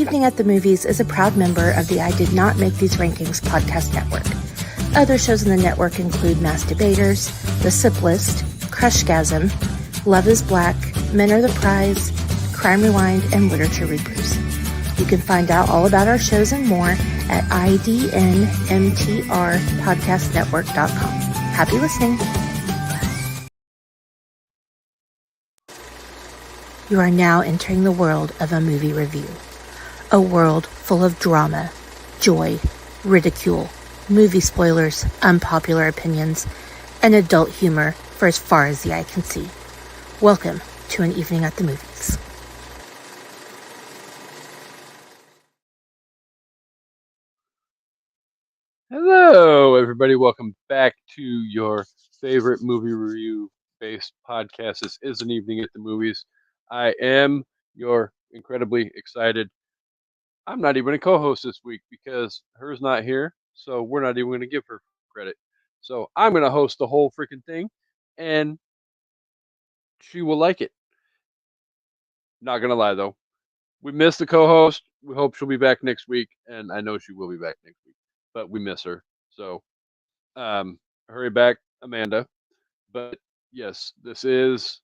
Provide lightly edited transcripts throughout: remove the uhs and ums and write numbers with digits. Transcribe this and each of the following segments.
Evening at the Movies is a proud member of the I Did Not Make These Rankings podcast network. Other shows in the network include Mass Debaters, The Sip List, Crushgasm, Love is Black, Men Are the Prize, Crime Rewind, and Literature Reapers. You can find out all about our shows and more at idnmtrpodcastnetwork.com. Happy listening. You are now entering the world of a movie review. A world full of drama, joy, ridicule, movie spoilers, unpopular opinions, and adult humor for as far as the eye can see. Welcome to An Evening at the Movies. Hello, everybody. Welcome back to your favorite movie review-based podcast. This is An Evening at the Movies. I am your incredibly excited. I'm not even a co-host this week because her's not here, so we're not even going to give her credit. So I'm going to host the whole freaking thing, and she will like it. Not going to lie, though. We missed the co-host. We hope she'll be back next week, and I know she will be back next week, but we miss her. So hurry back, Amanda. But yes, this is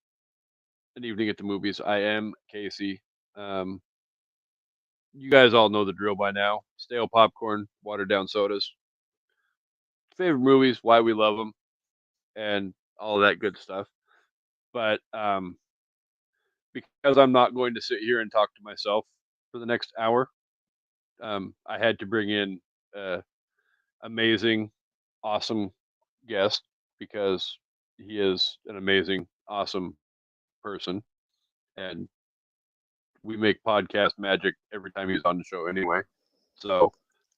An Evening at the Movies. I am Casey. Um, you guys all know the drill by now. Stale popcorn, watered down sodas, favorite movies, why we love them, and all that good stuff. But because I'm not going to sit here and talk to myself for the next hour, I had to bring in amazing, awesome guest because he is an amazing, awesome person, and we make podcast magic every time he's on the show anyway. So,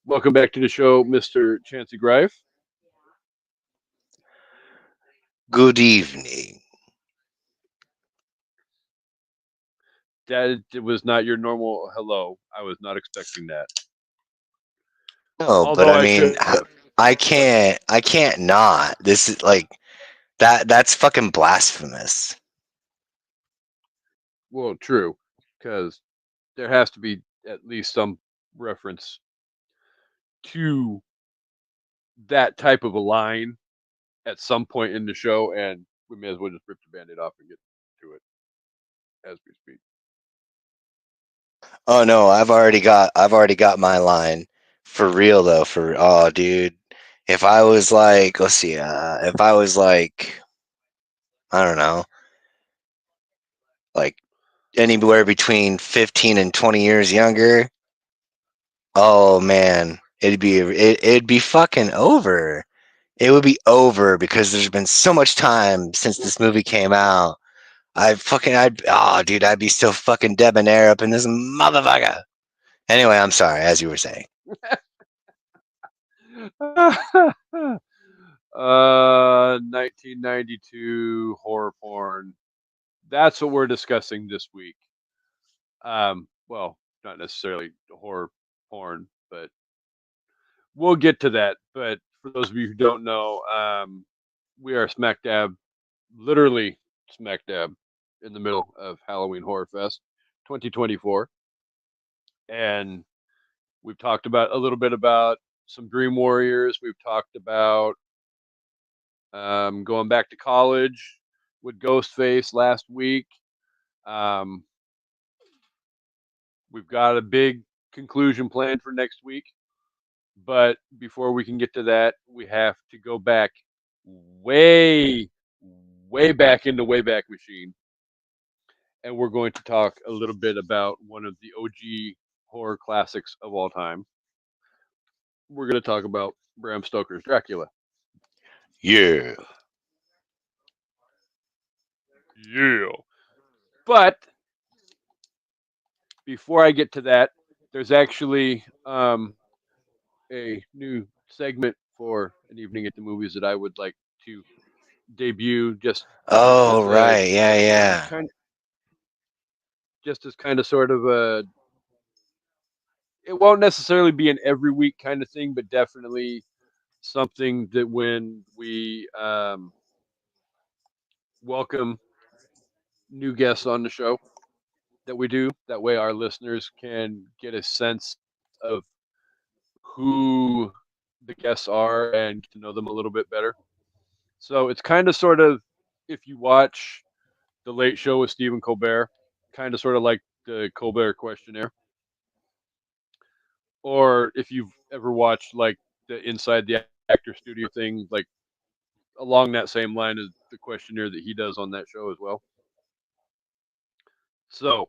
welcome back to the show, Mr. Chancy Kasey. Good evening. That was not your normal hello. I was not expecting that. No, but Although I I mean, could have. I can't not. This is like that's fucking blasphemous. Well, true, because there has to be at least some reference to that type of a line at some point in the show, and we may as well just rip the band-aid off and get to it as we speak. Oh no, I've already got my line. For real though, dude. If I was like, let's see, if I was like, I don't know, like anywhere between 15 and 20 years younger, oh man, it'd be fucking over. It would be over because there's been so much time since this movie came out. I'd be so fucking debonair up in this motherfucker. Anyway, I'm sorry, as you were saying. 1992 horror porn. That's what we're discussing this week. Well, not necessarily horror porn, but we'll get to that. But for those of you who don't know, we are smack dab, literally smack dab, in the middle of Halloween Horror Fest 2024, and we've talked about a little bit about some Dream Warriors. We've talked about going back to college with Ghostface last week. Um, we've got a big conclusion planned for next week. But before we can get to that, we have to go back way, way back in the Wayback Machine. And we're going to talk a little bit about one of the OG horror classics of all time. We're going to talk about Bram Stoker's Dracula. Yeah. Yeah. But before I get to that, there's actually a new segment for An Evening at the Movies that I would like to debut Oh as a right, yeah, yeah. kind just as kind of sort of a, it won't necessarily be an every week kind of thing, but definitely something that when we welcome new guests on the show, that we do. That way, our listeners can get a sense of who the guests are and get to know them a little bit better. So it's kind of sort of, if you watch The Late Show with Stephen Colbert, kind of sort of like the Colbert questionnaire. Or if you've ever watched like the Inside the Actor Studio thing, like along that same line as the questionnaire that he does on that show as well. So,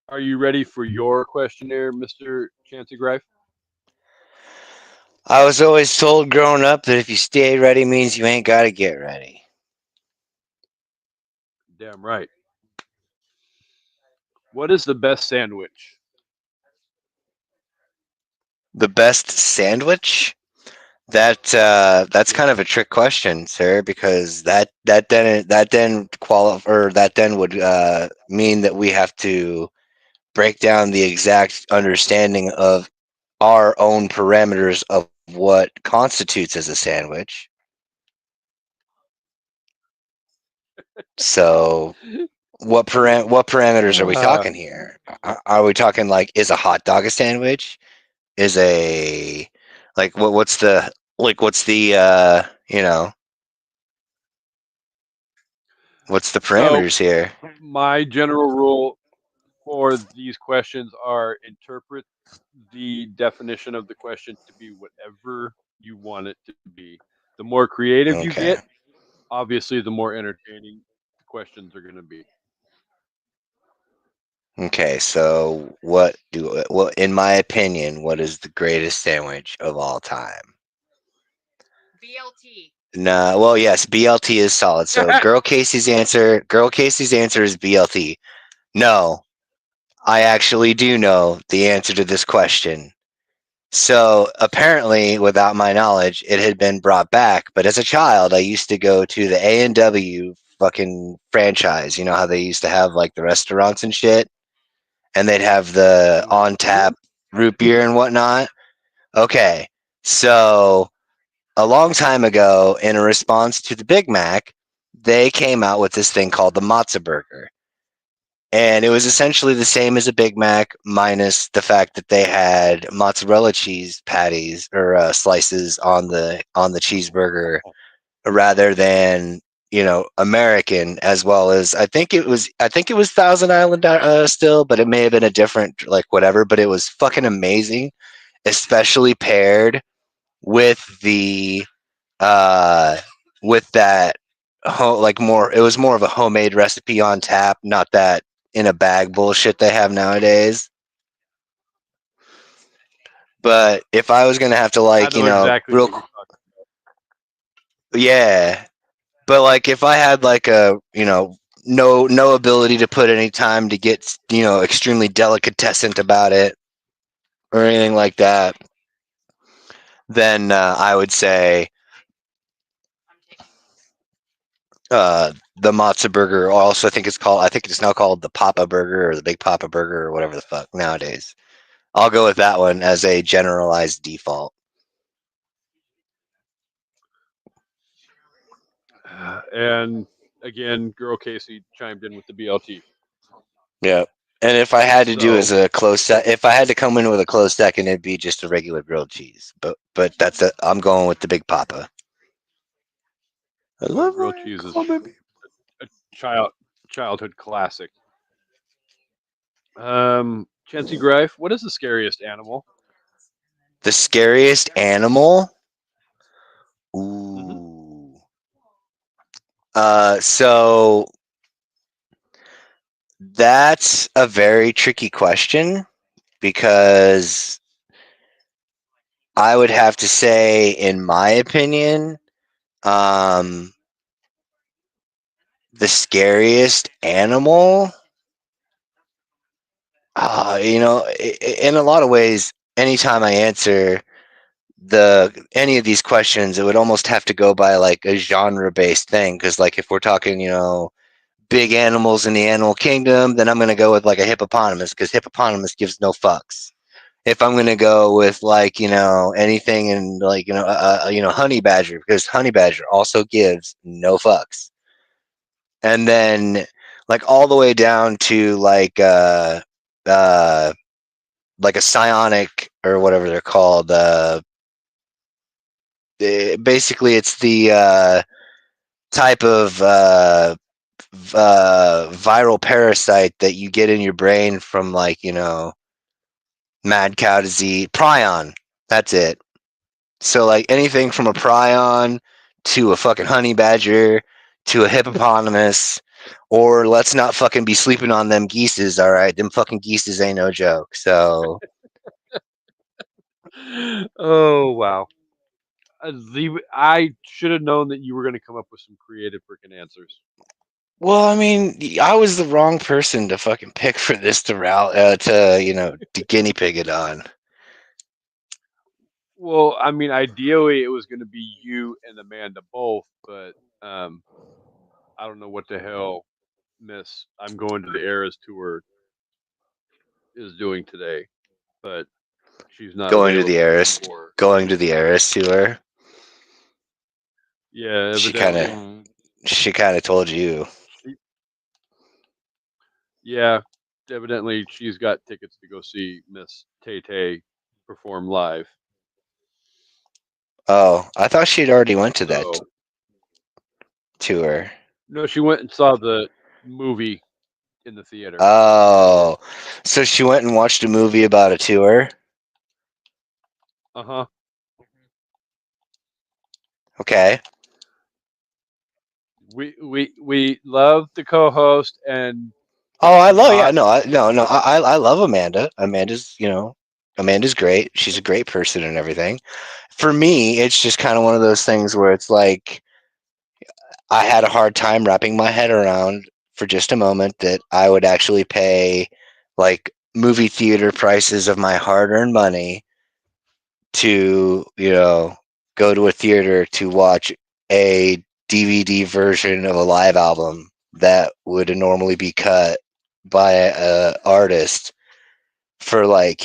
are you ready for your questionnaire, Mr. Chancy Greif? I was always told growing up that if you stay ready means you ain't got to get ready. Damn right. What is the best sandwich? The best sandwich? That's Yeah. kind of a trick question, sir, because that then would mean that we have to break down the exact understanding of our own parameters of what constitutes as a sandwich. So, what parameters are we Uh, talking here? Are we talking like is a hot dog a sandwich? Is a like what's the what's the so, parameters here? my general rule for these questions are interpret the definition of the question to be whatever you want it to be. The more creative you Okay. get, obviously, the more entertaining the questions are going to be. Okay, so well in my opinion, what is the greatest sandwich of all time? No, well yes, BLT is solid. So Girl Casey's answer is BLT. No, I actually do know the answer to this question. So apparently, without my knowledge, it had been brought back. But as a child, I used to go to the A&W fucking franchise. You know how they used to have like the restaurants and shit, and they'd have the on tap root beer and whatnot. Okay, so a long time ago, in a response to the Big Mac, they came out with this thing called the Matzo Burger. And it was essentially the same as a Big Mac, minus the fact that they had mozzarella cheese patties or slices on the cheeseburger, rather than American, as well as I think it was Thousand Island still, but it may have been a different like whatever. But it was fucking amazing, especially paired with the uh with that like more it was more of a homemade recipe on tap, not that in a bag bullshit they have nowadays. But if I was gonna have to I like know exactly real what you're talking yeah, but like if I had like a no ability to put any time to get extremely delicatescent about it or anything like that, then I would say the matzo burger. Or also, I think it's now called the Papa Burger or the Big Papa Burger or whatever the fuck nowadays. I'll go with that one as a generalized default. about. And again, Girl Casey chimed in with the BLT. Yeah. And if I had to do as So, a close if I had to come in with a close second, it'd be just a regular grilled cheese. But I'm going with the Big Papa. I oh, love grilled my cheese is call baby. a childhood classic. Chancy Greif, what is the scariest animal? The scariest animal. Hmm. Ooh. So that's a very tricky question because I would have to say, in my opinion, um, the scariest animal. In a lot of ways, anytime I answer any of these questions, it would almost have to go by like a genre based thing. Because like if we're talking, big animals in the animal kingdom, then I'm gonna go with like a hippopotamus because hippopotamus gives no fucks. If I'm gonna go with like anything in like honey badger because honey badger also gives no fucks. And then like all the way down to uh like a psionic or whatever they're called. Basically, it's the type of viral parasite that you get in your brain from mad cow disease, prion. That's it. So like anything from a prion to a fucking honey badger to a hippopotamus, or let's not fucking be sleeping on them geeses. All right, them fucking geeses ain't no joke. So Oh wow! I should have known that you were going to come up with some creative freaking answers. well, I mean, I was the wrong person to fucking pick for this to guinea pig it on. Well, I mean, ideally it was going to be you and Amanda both, but um, I don't know what the hell Miss I'm going to the Eras tour is doing today, but she's not Going to the available heiress, for. going to the heiress tour. Yeah, She kind evidently. of, she kind of told you. She, yeah, evidently she's got tickets to go see Miss Tay Tay perform live. Oh, I thought she'd already went to that So tour. no, she went and saw the movie in the theater. Oh, so she went and watched a movie about a tour. Uh huh. Okay. We love the co-host and Oh, I love. Yeah, not. no, no. I love Amanda. Amanda's great. She's a great person and everything. For me, it's just kind of one of those things where it's like I had a hard time wrapping my head around for just a moment that I would actually pay like movie theater prices of my hard-earned money to, go to a theater to watch a DVD version of a live album that would normally be cut by a artist for like,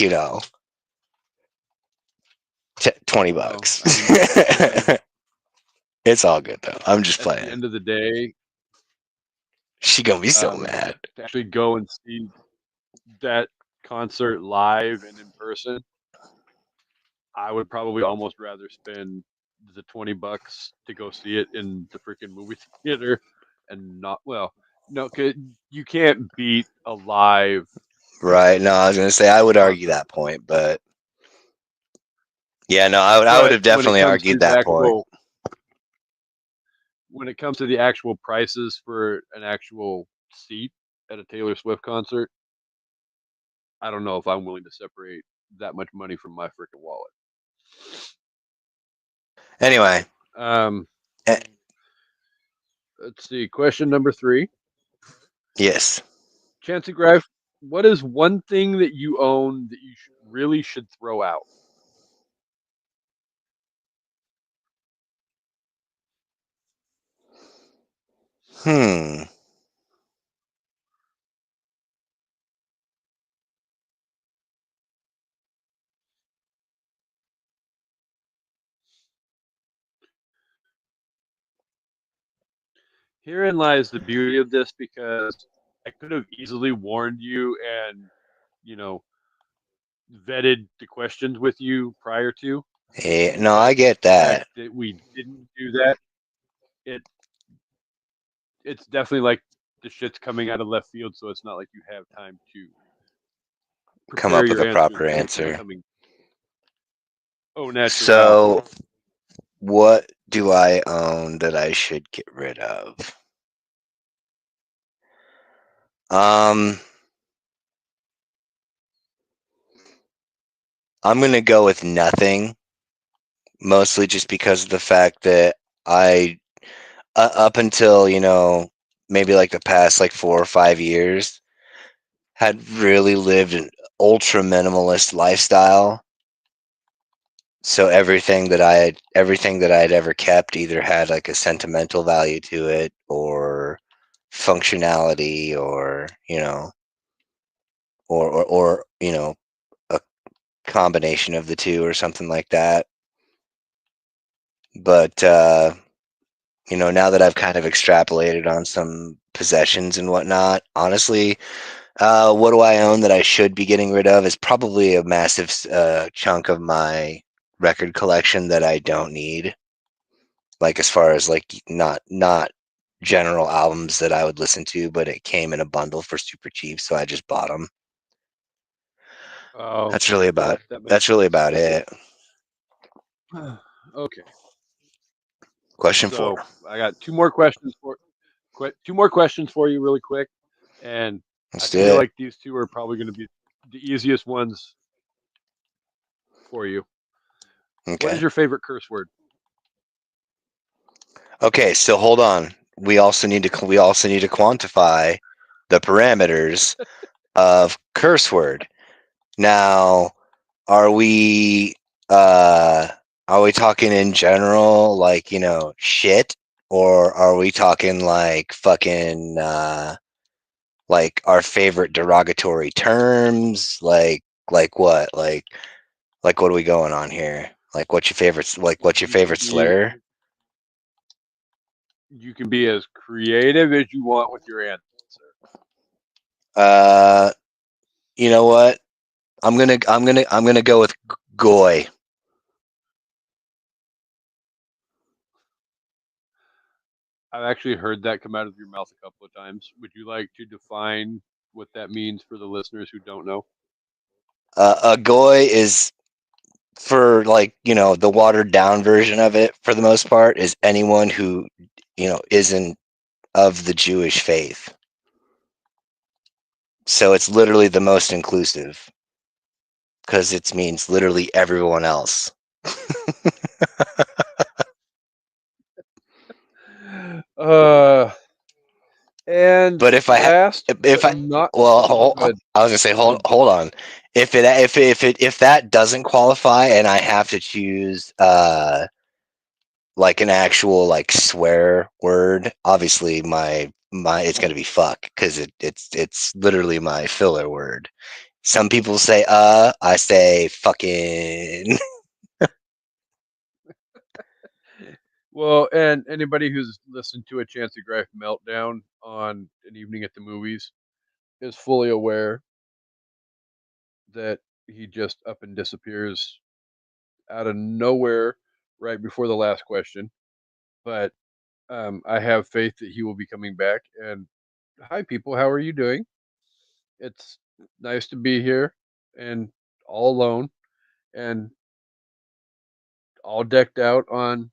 20 Well, bucks. I mean, It's all good though. I'm just at the playing. end of the day, She gonna be so mad. to actually go and see that concert live and in person, I would probably almost rather spend the $20 to go see it in the freaking movie theater and not well, no, 'cause you can't beat a live Right. No, I was gonna say I would argue concert. that point, but yeah, no, I would But have definitely argued that point. when it comes to the actual prices for an actual seat at a Taylor Swift concert, I don't know if I'm willing to separate that much money from my freaking wallet. Anyway, Um, eh, let's see. Question number 3. yes. Chancy Griff, what is one thing that you own that you really should throw out? Hmm. Herein lies the beauty of this because I could have easily warned you and, you know, vetted the questions with you prior to, No, I but get the fact that. that we didn't do that, it it's definitely like the shit's coming out of left field, so it's not like you have time to Come prepare up with your a answers proper and it's just answer. coming au natural. So, what do I own that I should get rid of? Um, I'm gonna go with nothing, mostly just because of the fact that I, up until maybe like the past like 4 or 5 years, had really lived an ultra minimalist lifestyle. So everything that I had ever kept either had like a sentimental value to it or functionality or a combination of the two or something like that. But Now that I've kind of extrapolated on some possessions and whatnot, honestly, what do I own that I should be getting rid of is probably a massive chunk of my record collection that I don't need. Like as far as like not general albums that I would listen to, but it came in a bundle for super cheap, so I just bought them. Oh, That's really about that makes that's really sense. about it. Okay, Question so 4. I got two more questions for you, really quick, and I Let's do feel it. like these two are probably going to be the easiest ones for you. What Okay. is your favorite curse word? Okay, so hold on. We also need to quantify the parameters of curse word. Now, are we uh are we talking in general like, shit, or are we talking like fucking like our favorite derogatory terms, like what? Like what are we going on here? What's your You can favorite be slur? as creative as you want with your answer. Uh you know what? I'm gonna go with goy. I've actually heard that come out of your mouth a couple of times. Would you like to define what that means for the listeners who don't know? A goy is, for like, the watered down version of it, for the most part, is anyone who, isn't of the Jewish faith. So it's literally the most inclusive because it means literally everyone else. Uh, and But if I ha- last if but I not well, good, I was gonna say, hold good. hold on. If that doesn't qualify and I have to choose like an actual like swear word, obviously my it's gonna be fuck, because it's literally my filler word. Some people say I say fucking. Well, and anybody who's listened to a Chancy Grife meltdown on an evening at the movies is fully aware that he just up and disappears out of nowhere right before the last question. But I have faith that he will be coming back. And hi, people, how are you doing? It's nice to be here and all alone and all decked out on.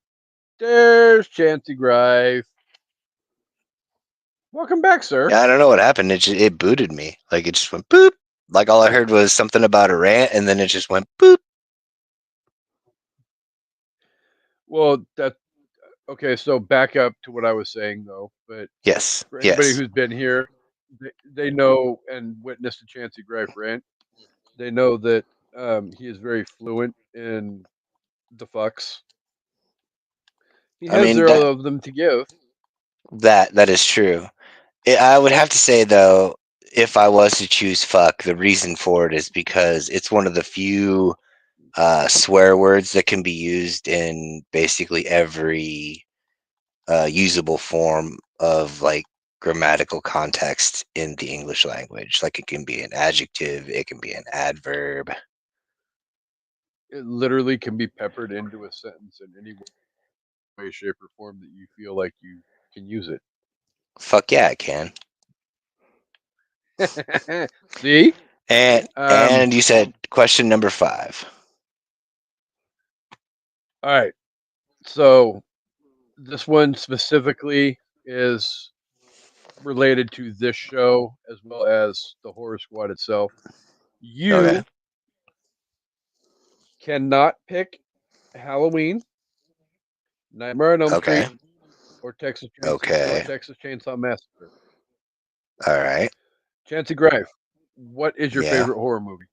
There's Chancy Grife. Welcome back, sir. Yeah, I don't know what happened. It booted me. Like it just went boop. Like all I heard was something about a rant, and then it just went boop. Well, that okay. So back up to what I was saying, though. But Yes, for anybody yes. who's been here, they know and witnessed a Chancy Grife rant. They know that he is very fluent in the fucks. He I has mean zero of them to give. that is true. I would have to say though, if I was to choose fuck, the reason for it is because it's one of the few swear words that can be used in basically every usable form of like grammatical context in the English language. Like it can be an adjective, it can be an adverb. It literally can be peppered into a sentence in any way, shape, or form that you feel like you can use Fuck yeah, it can. it. See? Um, And you said question number 5. all right. So this one specifically is related to this show as well as the horror squad itself. Okay. You cannot pick Halloween, Nightmare on Elm Okay. Street, or Okay. Texas Chainsaw Massacre. All right. Chancy Grife, what is your Yeah. favorite horror movie?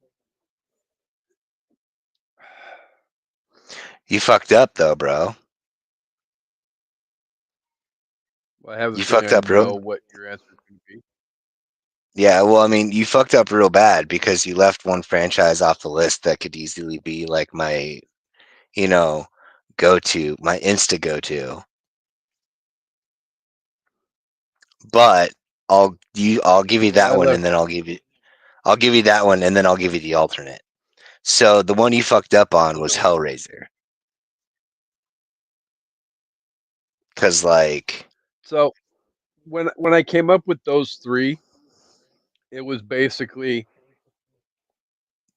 You fucked up though, bro. Well, I have a You feeling fucked I up know real. what your answer is going to be. Yeah, well, I mean, you fucked up real bad because you left one franchise off the list that could easily be like my, you know, go to, my insta go to. but I'll give you Okay, that I one, left. and then I'll give you that one, and then I'll give you the alternate. So the one you fucked up on was Hellraiser, because like So when I came up with those three, it was basically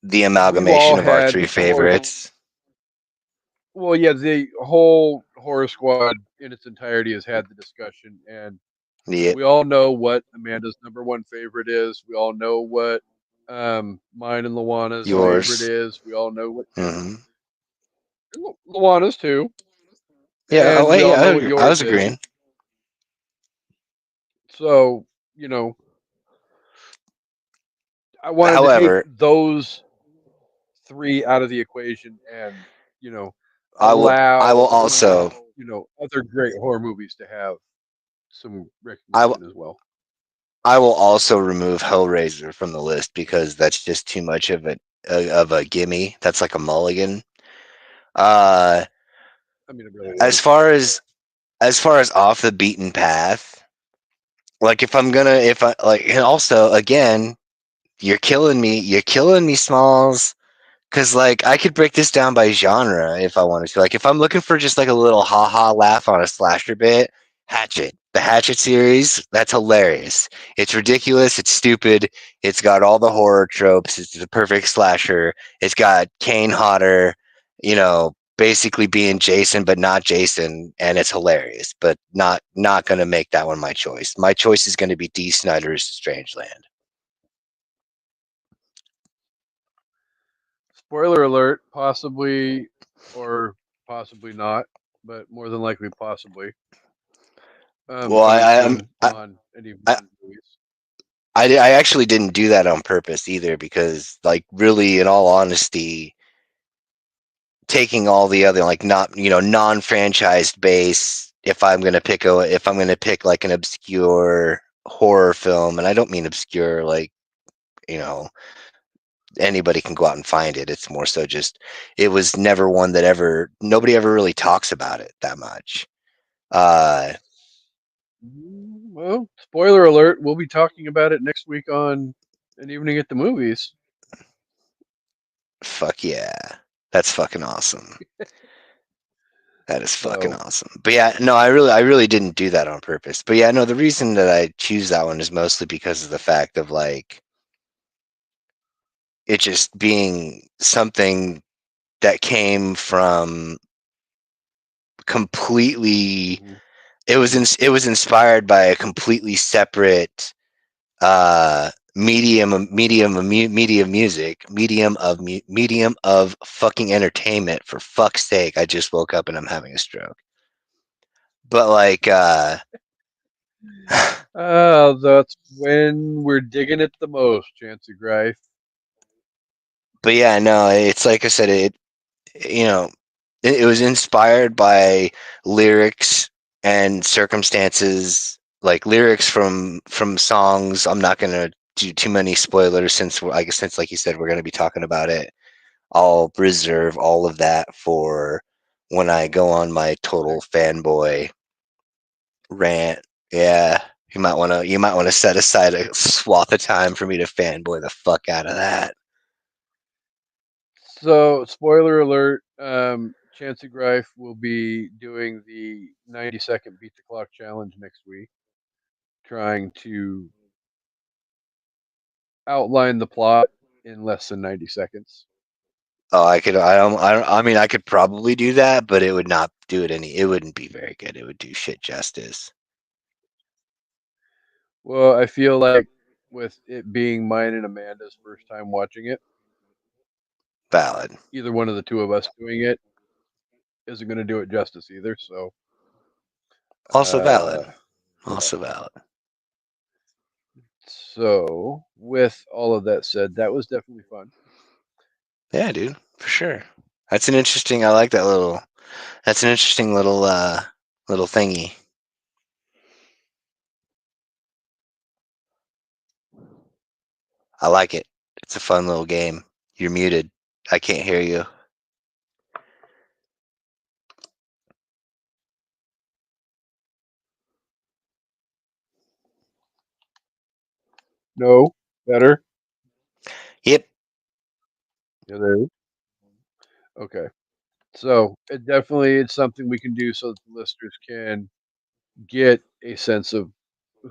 the we've all amalgamation of our had three horror. favorites. Well, yeah, the whole horror squad in its entirety has had the discussion, and Yep, we all know what Amanda's number one favorite is. We all know what mine and Luana's favorite yours. is. We all know what Hmm. Luana's too, Yeah. Oh, and we wait. all know what I was yours is. agreeing. So you know, I wanted to take However, those three out of the equation, and you know, I will allow also other great horror movies to have some I will recognition as well. I will also remove Hellraiser from the list because that's just too much of a gimme. That's like a mulligan. Uh, I mean, it really as is. far as off the beaten path, like if I like, and also again, you're killing me, Smalls. Because like I could break this down by genre if I wanted to. Like if I'm looking for just like a little ha ha laugh on a slasher bit, Hatchet. The Hatchet series, that's hilarious. It's ridiculous, it's stupid, it's got all the horror tropes, it's the perfect slasher. It's got Kane Hodder, basically being Jason but not Jason, and it's hilarious, but not gonna make that one my choice. My choice is gonna be D. Snyder's Strangeland. Spoiler alert, possibly or possibly not, but more than likely possibly. Well, Coming soon on any I movies. I actually didn't do that on purpose either because, like, really, in all honesty, taking all the other like not non-franchised base. If I'm gonna pick like an obscure horror film, and I don't mean obscure like you know anybody can go out and find it. It's more so just it was never one that ever nobody ever really talks about it that much. Uh, Well, spoiler alert, we'll be talking about it next week on An Evening at the Movies. fuck yeah, that's fucking awesome. That is fucking So, awesome. But yeah, no, I really didn't do that on purpose. But yeah, no, the reason that I choose that one is mostly because of the fact of like it just being something that came from completely mhm. it was inspired by a completely separate medium of fucking entertainment. For fuck's sake, I just woke up and I'm having a stroke. But like That's when we're digging it the most, Chancy Grife. but yeah, no, it's like I said, you know, it was inspired by lyrics and circumstances, like lyrics from songs. I'm not gonna do too many spoilers since since like you said we're gonna be talking about it. I'll reserve all of that for when I go on my total Next week. fanboy rant. Yeah, you might want to set aside a swath of time for me to fanboy the fuck out of that. So, spoiler alert, Chancy Grife will be doing the 90-second beat the clock challenge next week, trying to outline the plot in less than 90 seconds. Oh, I could. I mean, I could probably do that, but it would not do it any. It wouldn't be very good. It would do shit justice. Well, I feel like with it being mine and Amanda's first time watching it, Valid. either one of the two of us doing it isn't going to do it justice either. So, Also valid. uh, yeah. Also valid. So, with all of that said, that was definitely fun. Yeah, dude, for sure. That's an interesting. I like that little. That's an interesting little thingy. I like it. It's a fun little game. You're muted. I can't hear you. No, better. Yep. Yeah, there is. Okay. So it definitely it's something we can do so that the listeners can get a sense of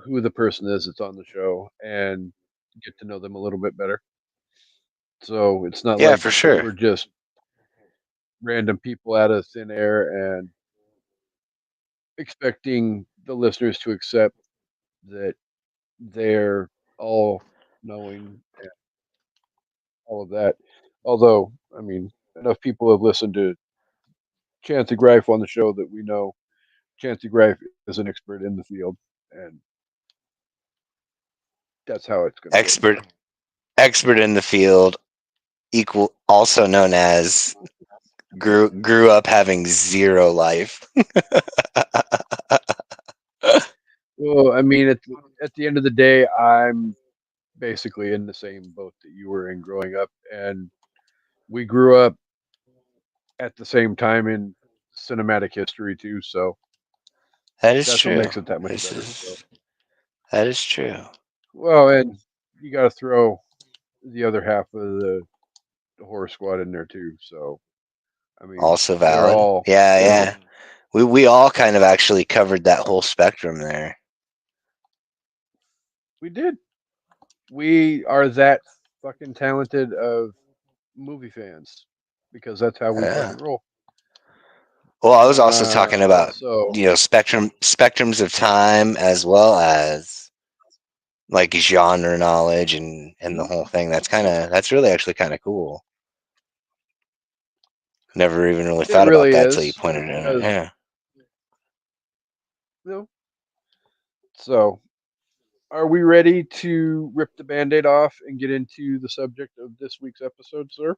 who the person is that's on the show and get to know them a little bit better. So it's not Yeah, like for sure. we're just random people out of thin air and expecting the listeners to accept that they're all knowing and all of that. Although, I mean, enough people have listened to Chancy Greif on the show that we know Chancy Greif is an expert in the field, and that's how it's going to work. Expert expert in the field, equal also known as grew up having zero life. Well, I mean, at the end of the day, I'm basically in the same boat that you were in growing up, and we grew up at the same time in cinematic history too. So That is that's what true. makes it that much This better. So, is that is true. well, and you got to throw the other half of the horror squad in there too. So, I mean, Also they're valid. all Yeah, yeah. We all kind of actually covered that whole spectrum there. we did. We are that fucking talented of movie fans because that's how we Yeah. fucking roll. Well, I was also talking about So spectrums of time as well as like genre knowledge and the mhm, whole thing. That's really actually kind of cool. Never even really it thought about really that till you is pointed it out. because Yeah. you know. So, are we ready to rip the band-aid off and get into the subject of this week's episode, sir?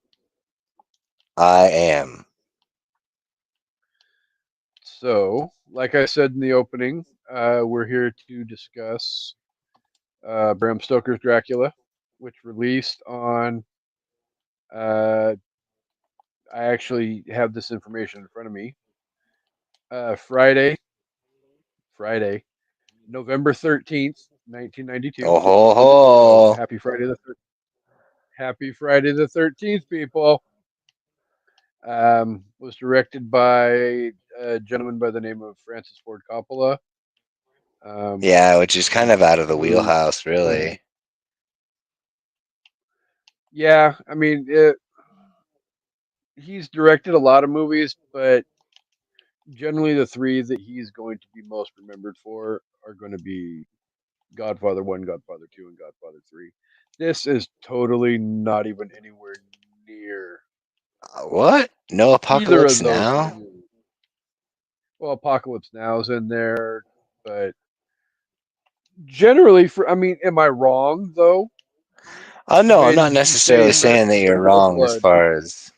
I am. So, like I said in the opening, we're here to discuss Bram Stoker's Dracula, which released on. Uh, I actually have this information in front of me. Friday, November 13th, 1992. Oh ho So ho. Happy Friday the 13th, people. Was directed by a gentleman by the name of Francis Ford Coppola. Um, Yeah, which is kind of out of the who, wheelhouse, really. yeah, I mean, he's directed a lot of movies, but generally the three that he's going to be most remembered for are going to be Godfather 1, Godfather 2, and Godfather 3. This is totally not even anywhere near What? No either apocalypse of those now? two. Well, Apocalypse Now's in there, but generally, for I mean, am I wrong though? Oh no, I'm not When you say necessarily saying Francis that you're Ford wrong as Coppola, far as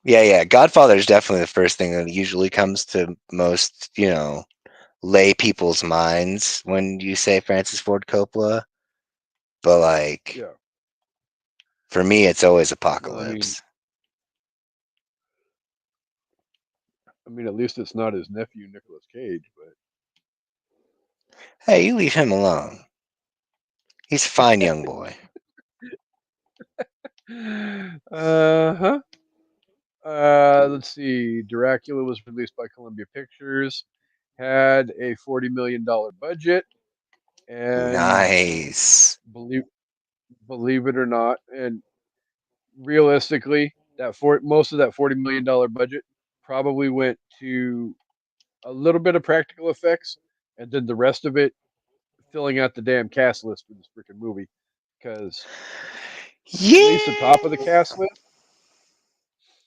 yeah, yeah. Godfather is definitely the first thing that usually comes to most, lay people's minds when you say Francis Ford Coppola. But like yeah. for me, it's always Well, Apocalypse. I mean, at least it's not his nephew Nicolas Cage, Hey, you leave him alone. He's a fine young boy. but huh. Let's see. Dracula was released by Columbia Pictures, had a $40 million budget, and Nice. believe believe it or not, and realistically, most of that $40 million budget probably went to a little bit of practical effects, and then the rest of it filling out the damn cast list for this freaking movie. Because at least the top of the Yeah. cast list,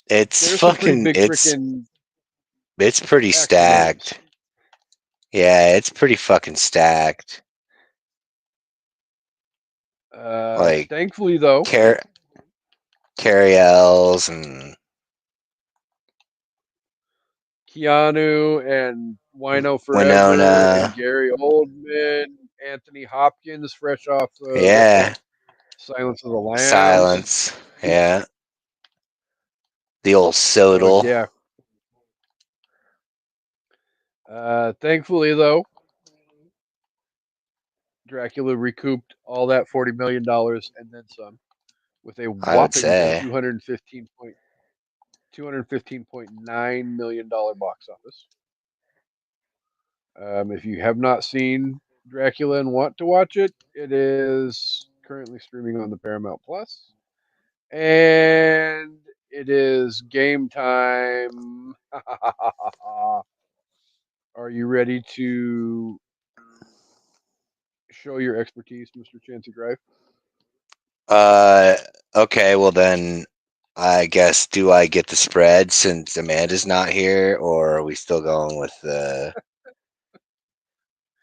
It's there's some pretty fucking big freaking it's pretty actor names. stacked. Yeah, it's pretty fucking stacked. Like Thankfully, though, Car- Carrie Ells and Keanu and Wino Forever Winona. and Gary Oldman, Anthony Hopkins, fresh off of Yeah. Silence of the Lambs. Silence. Yeah. The old So Sodal. yeah. Thankfully, though, Dracula recouped all that $40 million and then some with a I would whopping say. 215.9 million dollar box office. If you have not seen Dracula and want to watch it, it is currently streaming on the Paramount Plus, and it is game time. Are you ready to show your expertise, Mr. Chancy Grife? Uh, okay, well then, I guess do I get the spread since Amanda's not here, or are we still going with the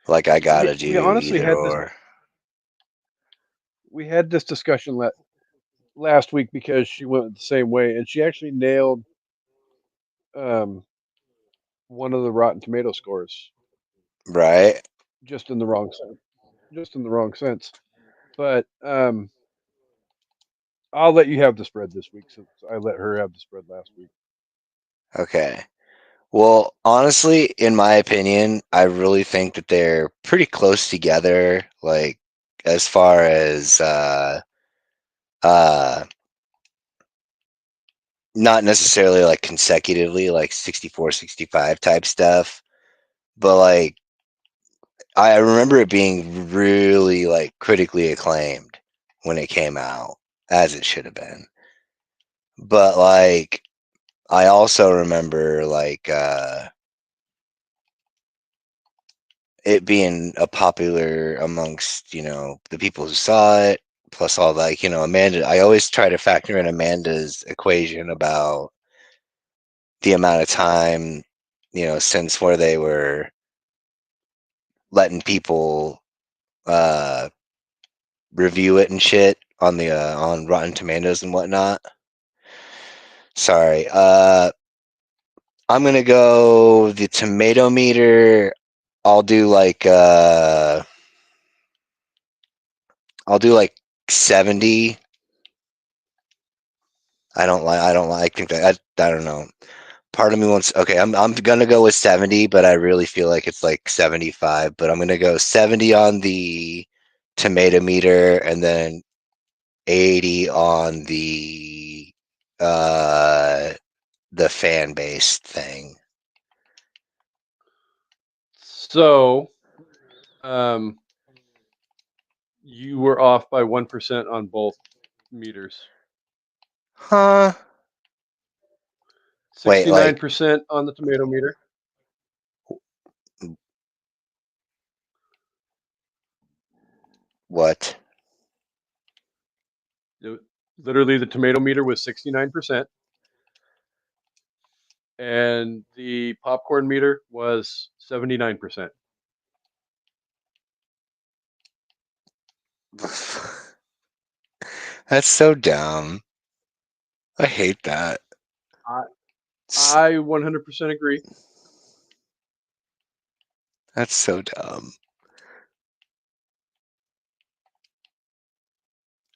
like I We gotta we do honestly either had this or? we had this discussion last week because she went the same way, and she actually nailed um, one of the Rotten Tomato scores Right? just in the wrong sense. Just in the wrong sense. But I'll let you have the spread this week since I let her have the spread last week. Okay. Well, honestly, in my opinion, I really think that they're pretty close together, like as far as uh not necessarily like consecutively like 64, 65 type stuff, but like I remember it being really like critically acclaimed when it came out, as it should have been. But like I also remember like it being a popular amongst, the people who saw it, plus all like, Amanda, I always try to factor in Amanda's equation about the amount of time, since where they were letting people uh review it and shit on the on Rotten Tomatoes and whatnot. Sorry. I'm gonna go the tomato meter. I'll do like uh I'll do like 70. I think that I don't know. Part of me wants okay, I'm gonna go with 70, but I really feel like it's like 75. But I'm gonna go 70 on the tomato meter and then 80 on uh the fan base thing. So, um, you were off by 1% on both meters. Huh? Wait, Sixty-nine like percent on the tomato meter. what? Literally, the tomato meter was 69%, and the popcorn meter was 79%. That's so dumb. I hate that. I I 100% agree. That's so dumb.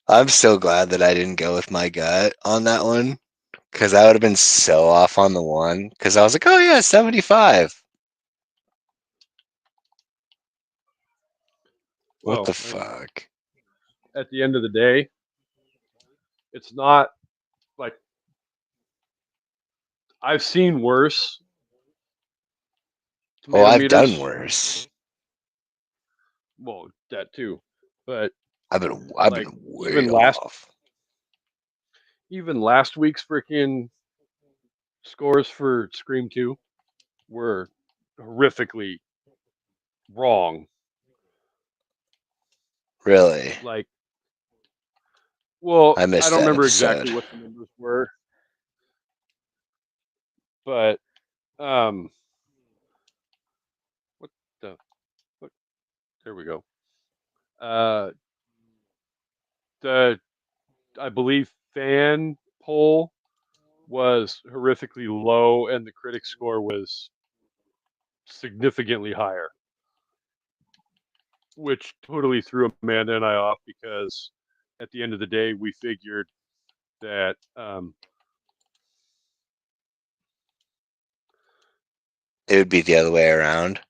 I'm so glad that I didn't go with my gut on that one because I would have been so off on the one because I was like, oh yeah, 75. What Well, the I mean, fuck? at the end of the day, it's not like I've seen worse Oh, tomato I've done meters. worse. Well, that too, but I've like been way even last off. even last week's freaking scores for Scream 2 were horrifically wrong. Really, Like, well, I I missed don't that remember exactly episode. what the numbers were, but um, what the what? There we go. Uh, the I believe fan poll was horrifically low, and the critic score was significantly higher, which totally threw Amanda and I off because at the end of the day, we figured that It would be the other way around.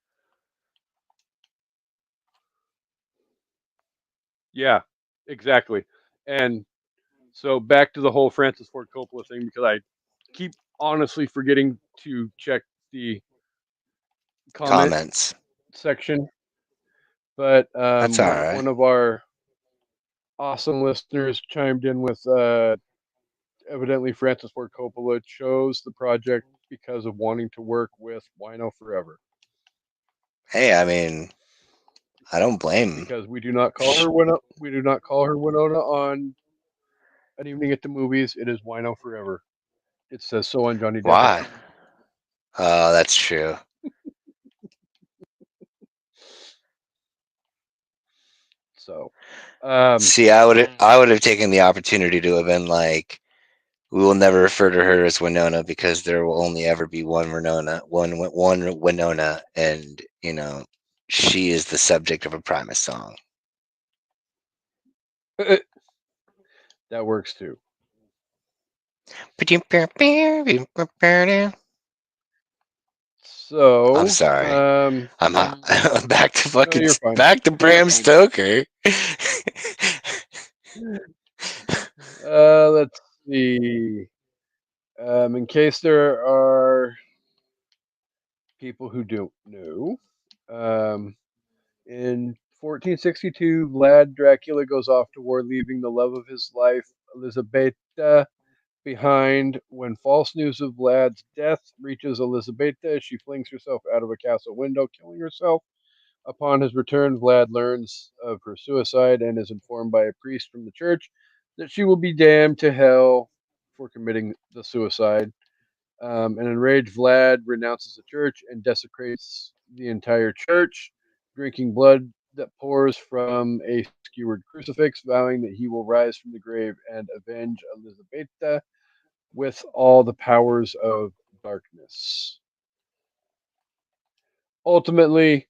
Yeah, exactly. And so back to the whole Francis Ford Coppola thing because I keep honestly forgetting to check the comment Comments. section. But That's all right. one of our awesome listeners chimed in with evidently Francis Ford Coppola chose the project because of wanting to work with Wino Forever. Hey, I mean, I don't blame him. Because we do not call her Winona, we do not call her Winona on An Evening at the Movies. It is Wino Forever. It says so on Johnny Depp Why? account. Oh, that's true. So, um, See, I would have taken the opportunity to have been like, we will never refer to her as Winona because there will only ever be one Winona, one Winona, and she is the subject of a Primus song. that works too. I'm So, sorry. I'm back to no, you're fine. back to Bram Stoker. Let's see. In case there are people who don't know, um, in 1462, Vlad Dracula goes off to war, leaving the love of his life, Elizabeta, behind. When false news of Vlad's death reaches Elizabeta, she flings herself out of a castle window, killing herself. Upon his return, Vlad learns of her suicide and is informed by a priest from the church that she will be damned to hell for committing the suicide. An enraged Vlad renounces the church and desecrates the entire church, drinking blood that pours from a skewered crucifix, vowing that he will rise from the grave and avenge Elizabeta with all the powers of darkness. Ultimately,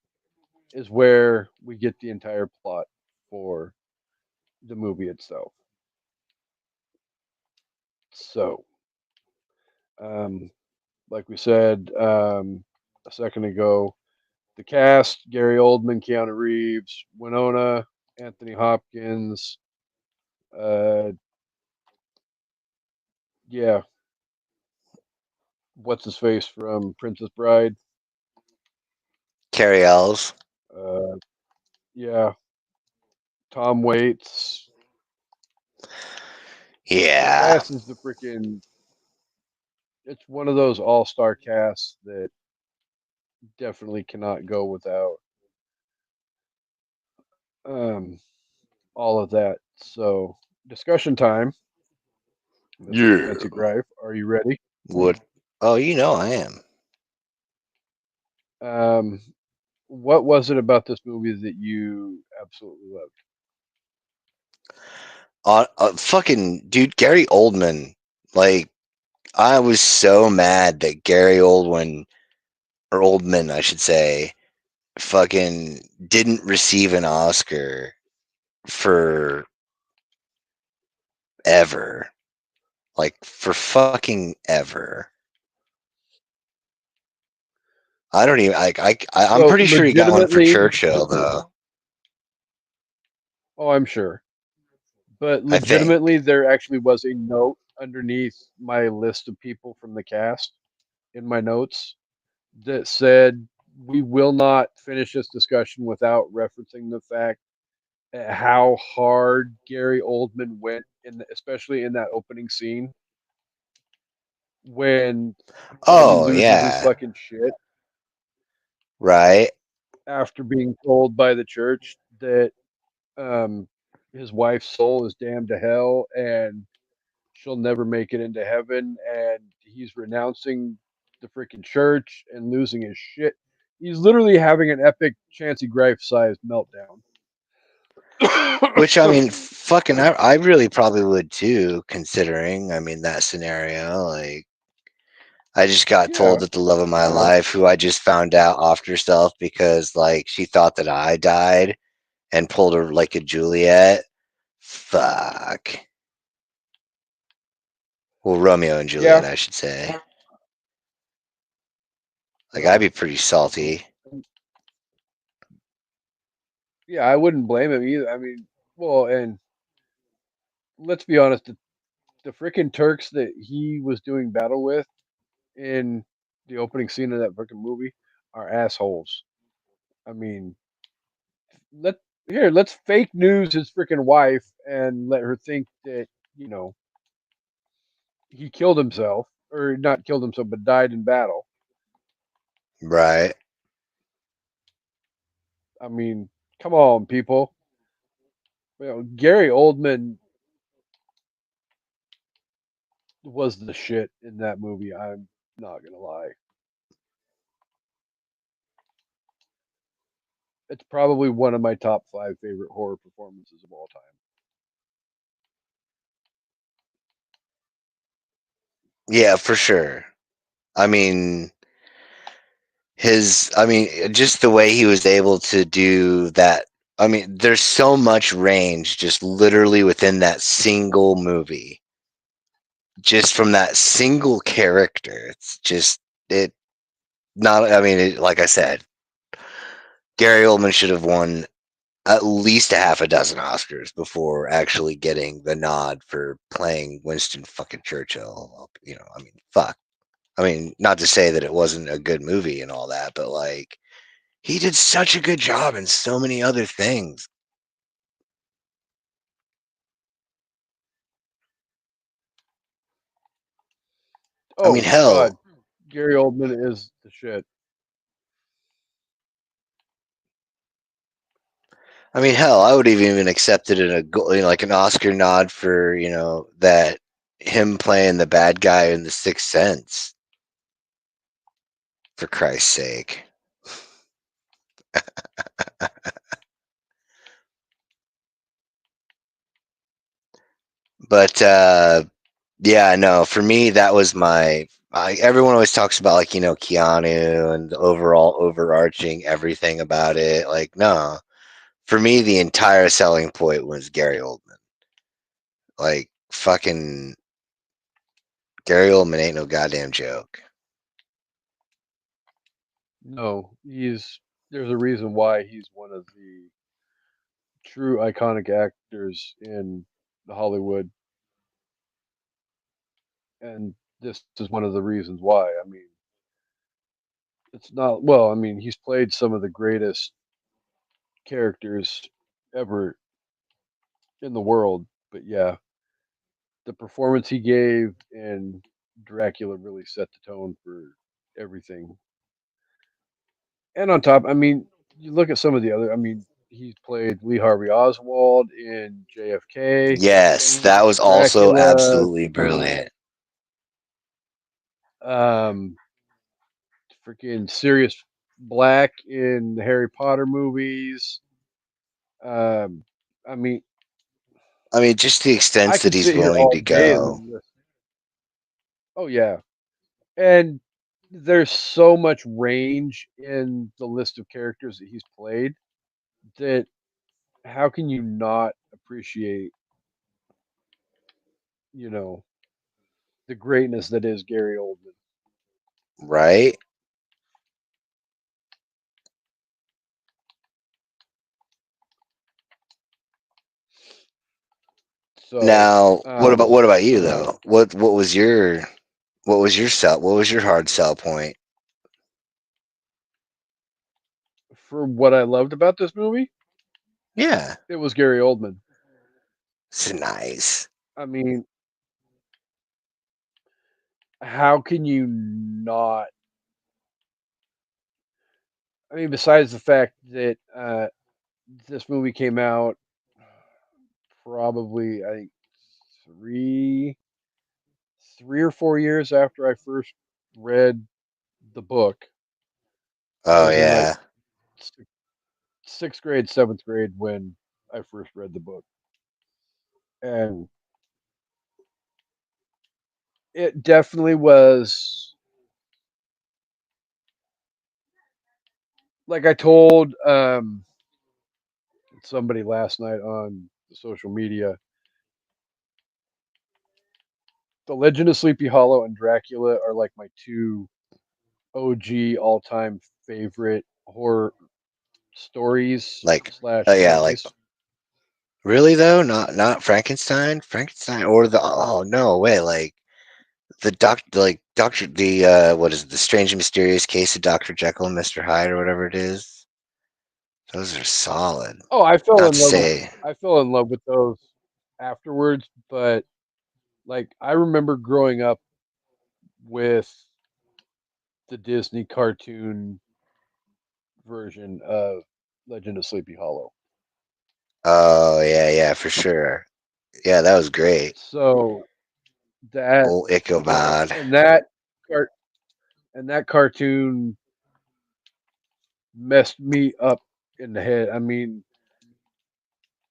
is where we get the entire plot for the movie itself. So, um, like we said a second ago, the cast: Gary Oldman, Keanu Reeves, Winona, Anthony Hopkins. Uh, yeah, what's his face from Princess Bride? Carrie Ells. Uh, yeah, Tom Waits. The Yeah. cast is the freaking. It's one of those all-star casts that definitely cannot go without um, all of that. So, discussion time, Mr. Yeah. Chancy Greif. Are you ready? What? Oh, I am. Um, what was it about this movie that you absolutely loved? Fucking dude, Gary Oldman. Like, I was so mad that Gary Oldman, or Oldman, I should say, fucking didn't receive an Oscar for ever. Like, for fucking ever. I don't even like. I'm So, pretty sure he got one for legitimately, Churchill though. oh, I'm sure, but I think. legitimately, there actually was a note underneath my list of people from the cast in my notes that said, we will not finish this discussion without referencing the fact at how hard Gary Oldman went especially in that opening scene when he Oh loses his yeah. fucking shit Right. after being told by the church that um, his wife's soul is damned to hell and she'll never make it into heaven, and he's renouncing the freaking church and losing his shit. He's literally having an epic Chancy Grife sized meltdown. Which I mean, fucking, I really probably would too, considering that scenario. Like, I just got told Yeah, that the love of my life, who I just found out offed herself because like she thought that I died and pulled her like a Juliet. Fuck. Well, Romeo and yeah. Juliet, I should say. Like, I'd Well, be pretty salty. yeah, I wouldn't blame him either. I mean, Well, and let's be honest, the freaking Turks that he was doing battle with in the opening scene of that freaking movie are assholes. I mean, let let's fake news his freaking wife and let her think that you know he killed himself or not killed himself, but died in battle. Right. I mean, come on, people. You know, Gary Oldman was the shit in that movie. I'm not gonna lie. It's probably one of my top five favorite horror performances of all time. Yeah, for sure. I mean, just the way he was able to do that. I mean, there's so much range just literally within that single movie. Just from that single character. It's just it not I mean, like I said, Gary Oldman should have won at least a half a dozen Oscars before actually getting the nod for playing Winston fucking Churchill. I mean, fuck. I mean, not to say that it wasn't a good movie and all that, but like he did such a good job in so many other things. I mean, Oh hell, God, Gary Oldman is the shit. I would have even accepted like an Oscar nod for that him playing the bad guy in The Sixth Sense. For Christ's sake. But yeah, no, for me that was everyone always talks about like, Keanu and the overall overarching everything about it. Like, no. For me the entire selling point was Gary Oldman. Like fucking Gary Oldman ain't no goddamn joke. No, he's there's a reason why he's one of the true iconic actors in Hollywood, and this is one of the reasons why. I mean, it's not well. I mean, he's played some of the greatest characters ever in the world, but yeah, the performance he gave in Dracula really set the tone for everything. And on top, I mean, you look at some of the other. I mean, he's played Lee Harvey Oswald in JFK, Yes, that was also Dracula, absolutely brilliant. um, freaking Sirius Black in the Harry Potter movies. Um, I mean, I mean, just the extent I that could he's sit here willing all to day go. and list. Oh yeah, and there's so much range in the list of characters that he's played that how can you not appreciate, you know, the greatness that is Gary Oldman? Right? So, Now, what about you though? What was your hard sell point? for what I loved about this movie, Yeah. it was Gary Oldman. It's nice. I mean, how can you not? I mean, besides the fact that this movie came out probably, I think, three, 3 or 4 years after I first read the book. I Oh was in like yeah. sixth grade, seventh grade when I first read the book, and it definitely was like I told somebody last night on the social media. The Legend of Sleepy Hollow and Dracula are like my two OG all time favorite horror stories Like slash yeah, like movies. Really though? Not Frankenstein? Frankenstein or the oh no way, Doctor the what is it, the strange and mysterious case of Dr. Jekyll and Mr. Hyde or whatever it is. Those are solid. Oh, I fell Not in to love with say those afterwards, but like I remember growing up with the Disney cartoon version of Legend of Sleepy Hollow. oh yeah, for sure. Yeah, that was great. So that Old Ichabod. and that cart and that cartoon messed me up in the head. I mean,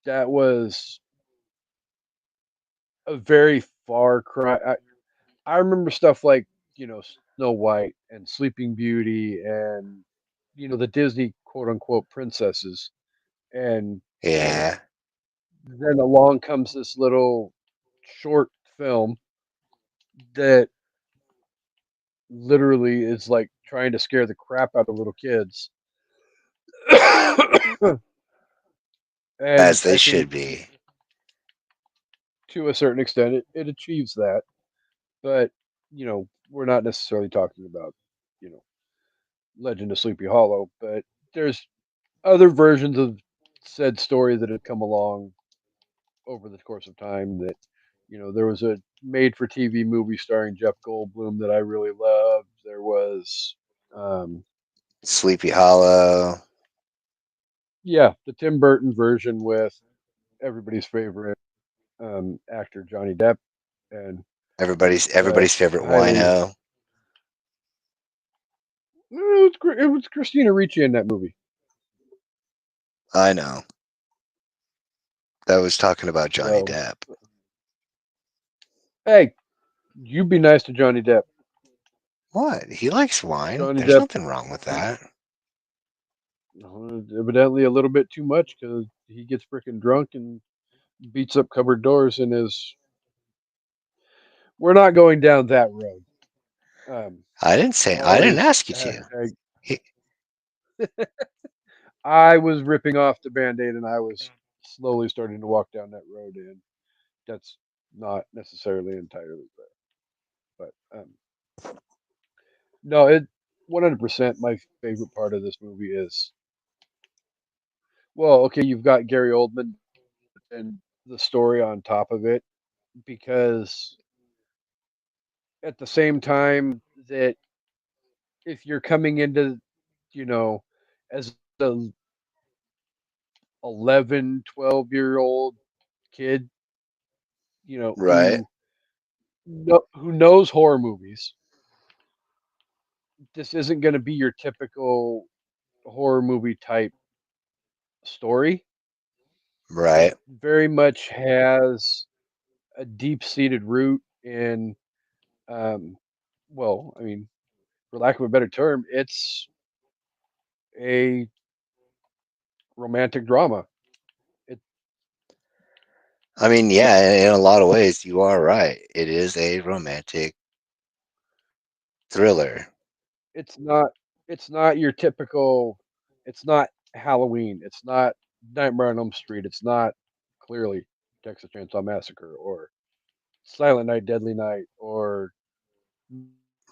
that was a very far cry. I remember stuff like, Snow White and Sleeping Beauty and, the Disney quote unquote princesses. And, Yeah. then along comes this little short film that literally is like trying to scare the crap out of little kids. And As they I think should be. to a certain extent it achieves that. But, we're not necessarily talking about, you know, Legend of Sleepy Hollow, but there's other versions of said story that have come along over the course of time that, there was a made for TV movie starring Jeff Goldblum that I really loved. There was, um, Sleepy Hollow. yeah, the Tim Burton version with everybody's favorite actor Johnny Depp, and the Everybody's favorite highly wino. it was Christina Ricci in that movie. I know. That was talking about Johnny So Depp. hey, you be nice to Johnny Depp. What? He likes wine. Johnny There's Depp, nothing wrong with that. evidently a little bit too much because he gets freaking drunk and beats up cupboard doors and is. We're not going down that road. I didn't Always ask you to. hashtag. He, I was ripping off the band-aid and I was slowly starting to walk down that road, and that's not necessarily entirely fair. But no, it 100% my favorite part of this movie is, well, okay, you've got Gary Oldman and the story on top of it, because at the same time that if you're coming into, you know, as a 11, 12-year old kid, right. who knows horror movies, this isn't going to be your typical horror movie type story. It Right. very much has a deep-seated root in, um, well, I mean, for lack of a better term, it's a romantic drama. It I mean, yeah, in a lot of ways, you are right. It is a romantic thriller. it's not it's not your typical. It's not Halloween. It's not Nightmare on Elm Street. It's not clearly Texas Chainsaw Massacre or Silent Night, Deadly Night or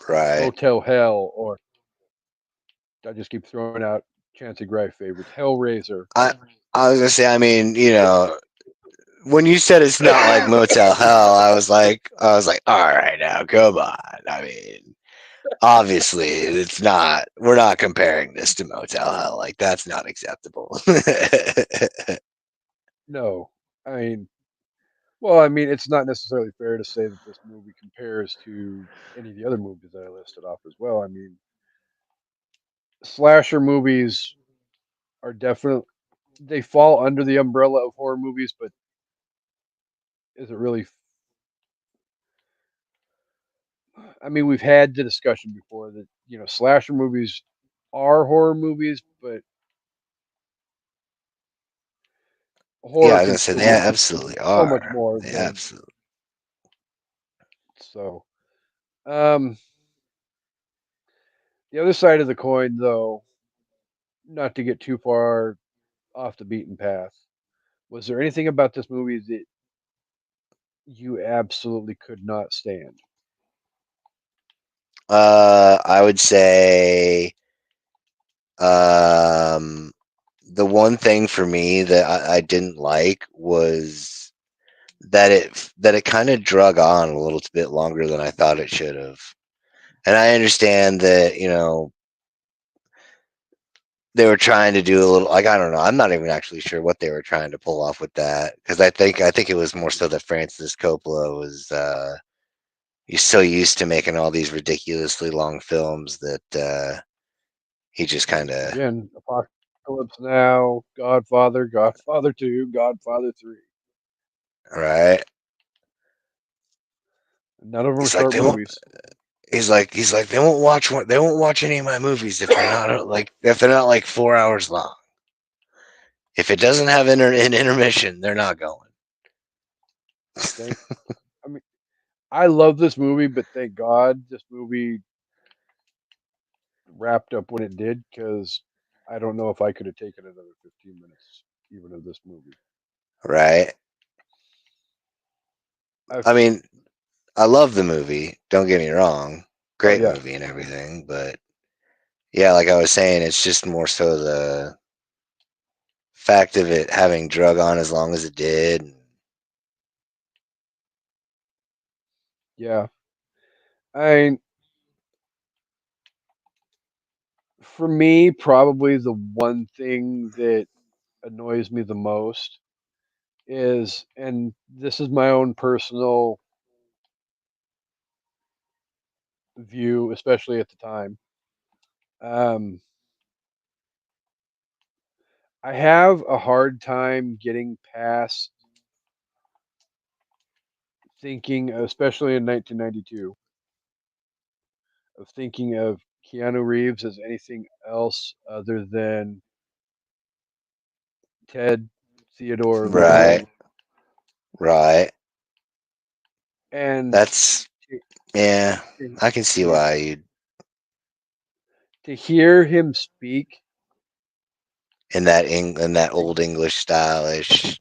Right. Motel Hell, or I just keep throwing out Chancy Grife favorites. Hellraiser. I I was gonna say, I mean, when you said it's not like Motel Hell, I was like, all right, now come on. I mean, obviously, it's not. We're not comparing this to Motel Hell. Like that's not acceptable. No, I mean, well, I mean, it's not necessarily fair to say that this movie compares to any of the other movies that I listed off as well. I mean, slasher movies are definitely, they fall under the umbrella of horror movies, but is it really? I mean, we've had the discussion before that slasher movies are horror movies, but Yeah, horror I was can gonna say still they be understood absolutely so much are. more They than absolutely. so. Um, the other side of the coin, though, not to get too far off the beaten path, Was there anything about this movie that you absolutely could not stand? I would say um, the one thing for me that I didn't like was that it kind of drug on a little bit longer than I thought it should have. And I understand that they were trying to do a little like I don't know. I'm not even actually sure what they were trying to pull off with that because I think it was more so that Francis Coppola was he's so used to making all these ridiculously long films that he just kind of Again, Apocalypse Now, Godfather, Godfather 2, Godfather 3. right. None of them He's like short they won't. movies. He's like they won't watch any of my movies if they're not if they're not like 4 hours long. If it doesn't have an intermission, they're not going. Thank. I mean, I love this movie, but thank God this movie wrapped up when it did because I don't know if I could have taken another 15 minutes even of this movie. Right. I I mean, I love the movie. Don't get me wrong. oh Great yeah, movie and everything, but yeah, like I was saying, it's just more so the fact of it having drug on as long as it did. yeah. I for me probably the one thing that annoys me the most is, and this is my own personal view, especially at the time. Um, I have a hard time getting past thinking, especially in 1992, of thinking of Keanu Reeves as anything else other than Ted Theodore Right, Logan. right. And That's to, yeah. to, I can see to, why you to hear him speak, in that like old English stylish.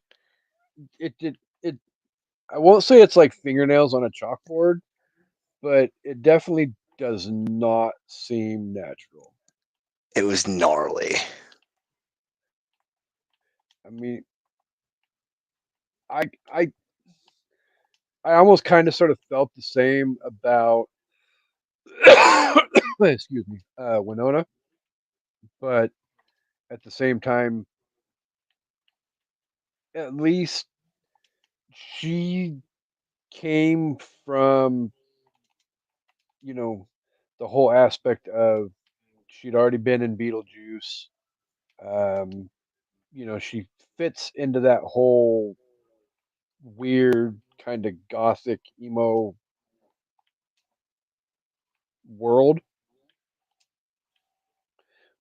it did it. I won't say it's like fingernails on a chalkboard, but it definitely does not seem natural. It was gnarly. I mean, I I I almost kind of sort of felt the same about excuse me, Winona, but at the same time, at least she came from, you know, the whole aspect of she'd already been in Beetlejuice. Um, she fits into that whole weird kind of gothic emo world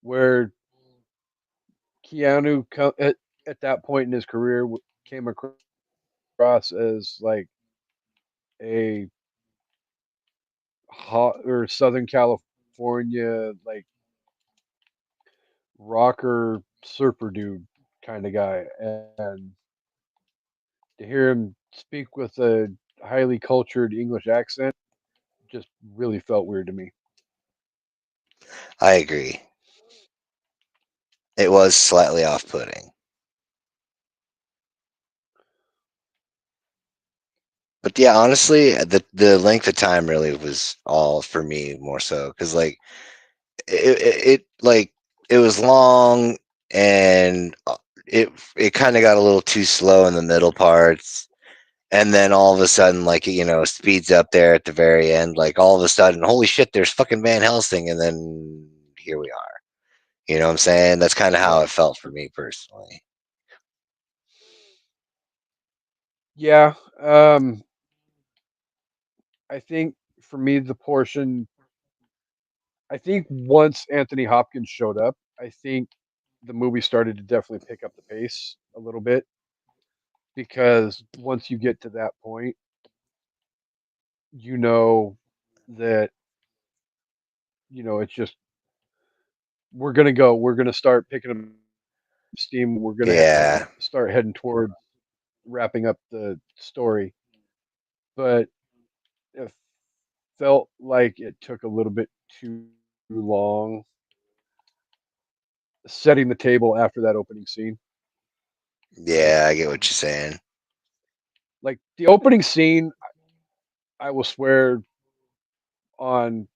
where at that point in his career came across as like a hot or Southern California like rocker surfer dude kind of guy, and to hear him speak with a highly cultured English accent just really felt weird to me. I agree. It was slightly off-putting. But yeah, honestly, the length of time really was all for me more so because like like it was long and it kind of got a little too slow in the middle parts, and then all of a sudden like speeds up there at the very end. Like all of a sudden, holy shit, there's fucking Van Helsing, and then here we are. You know what I'm saying? That's kind of how Yeah. it felt for me personally. Yeah. I think for me, I think once Anthony Hopkins showed up, I think the movie started to definitely pick up the pace a little bit because once you get to that point, you know that, it's just, we're going to start picking up steam. We're gonna Yeah, start heading towards wrapping up the story, but it felt like it took a little bit too long setting the table after that opening scene. Like, yeah, I get what you're saying. like the opening scene, I will swear on